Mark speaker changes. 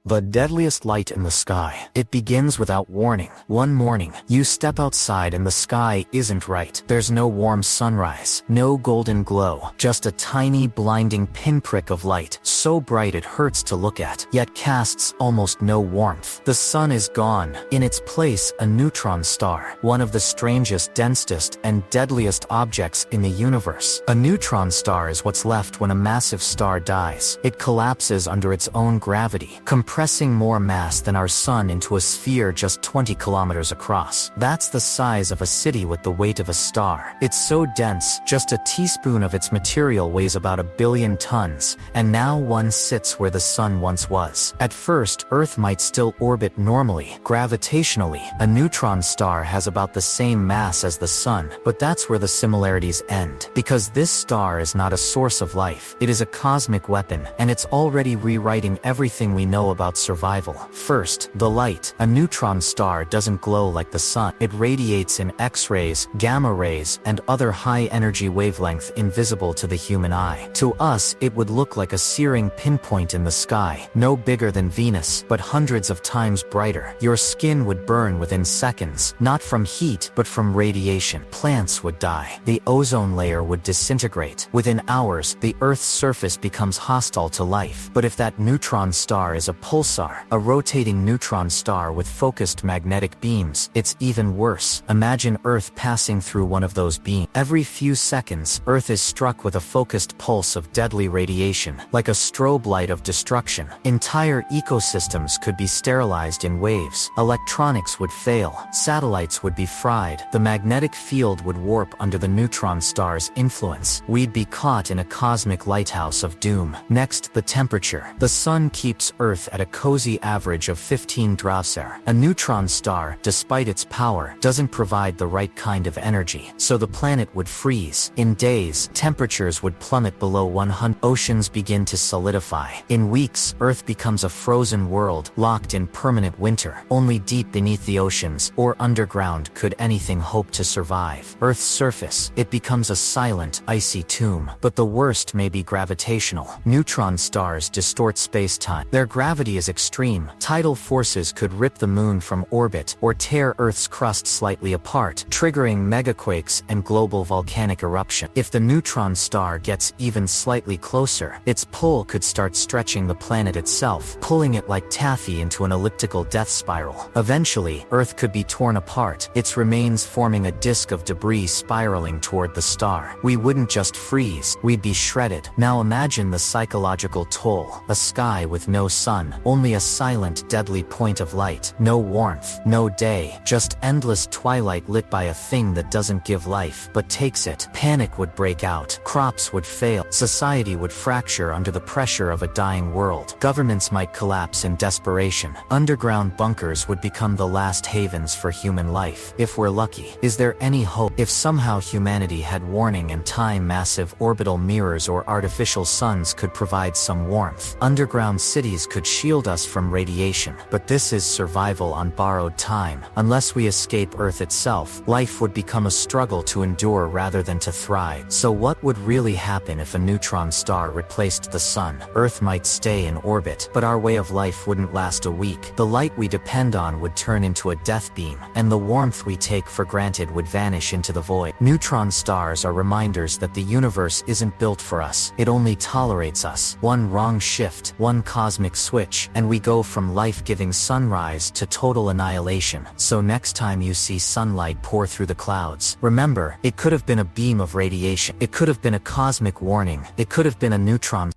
Speaker 1: The deadliest light in the sky. It begins without warning. One morning, you step outside and the sky isn't right. There's no warm sunrise, no golden glow, just a tiny blinding pinprick of light, so bright it hurts to look at, yet casts almost no warmth. The sun is gone. In its place, a neutron star, one of the strangest, densest, and deadliest objects in the universe. A neutron star is what's left when a massive star dies. It collapses under its own gravity, compressing more mass than our sun into a sphere just 20 kilometers across. That's the size of a city with the weight of a star. It's so dense, just a teaspoon of its material weighs about 1 billion tons, and now one sits where the sun once was. At first, Earth might still orbit normally, gravitationally. A neutron star has about the same mass as the sun, but that's where the similarities end. Because this star is not a source of life, it is a cosmic weapon, and it's already rewriting everything we know about survival. First, the light. A neutron star doesn't glow like the sun. It radiates in X-rays, gamma rays, and other high-energy wavelength invisible to the human eye. To us, it would look like a searing pinpoint in the sky, no bigger than Venus, but hundreds of times brighter. Your skin would burn within seconds, not from heat, but from radiation. Plants would die. The ozone layer would disintegrate. Within hours, the Earth's surface becomes hostile to life. But if that neutron star is a pulsar, a rotating neutron star with focused magnetic beams, it's even worse. Imagine Earth passing through one of those beams. Every few seconds, Earth is struck with a focused pulse of deadly radiation, like a strobe light of destruction. Entire ecosystems could be sterilized in waves. Electronics would fail. Satellites would be fried. The magnetic field would warp under the neutron star's influence. We'd be caught in a cosmic lighthouse of doom. Next, the temperature. The sun keeps Earth at a cozy average of 15 degrees. A neutron star, despite its power, doesn't provide the right kind of energy, so the planet would freeze. In days, temperatures would plummet below 100. Oceans begin to solidify. In weeks, Earth becomes a frozen world, locked in permanent winter. Only deep beneath the oceans, or underground, could anything hope to survive. Earth's surface, it becomes a silent, icy tomb. But the worst may be gravitational. Neutron stars distort space-time. Their gravity is extreme. Tidal forces could rip the moon from orbit, or tear Earth's crust slightly apart, triggering megaquakes and global volcanic eruption. If the neutron star gets even slightly closer, its pull could start stretching the planet itself, pulling it like taffy into an elliptical death spiral. Eventually, Earth could be torn apart, its remains forming a disk of debris spiraling toward the star. We wouldn't just freeze, we'd be shredded. Now imagine the psychological toll. A sky with no sun, only a silent, deadly point of light. No warmth, no day, just endless twilight lit by a thing that doesn't give life, but takes it. Panic would break out. Crops would fail. Society would fracture under the pressure of a dying world. Governments might collapse in desperation. Underground bunkers would become the last havens for human life. If we're lucky, is there any hope? If somehow humanity had warning and time, massive orbital mirrors or artificial suns could provide some warmth. Underground cities could shield us from radiation. But this is survival on borrowed time. Unless we escape Earth itself, life would become a struggle to endure rather than to thrive. So what would really happen if a neutron star replaced the sun? Earth might stay in orbit, but our way of life wouldn't last a week. The light we depend on would turn into a death beam, and the warmth we take for granted would vanish into the void. Neutron stars are reminders that the universe isn't built for us. It only tolerates us. One wrong shift, one cosmic switch, and we go from life-giving sunrise to total annihilation. So next time you see sunlight pour through the clouds, remember, it could have been a beam of radiation. It could have been a cosmic warning. It could have been a neutron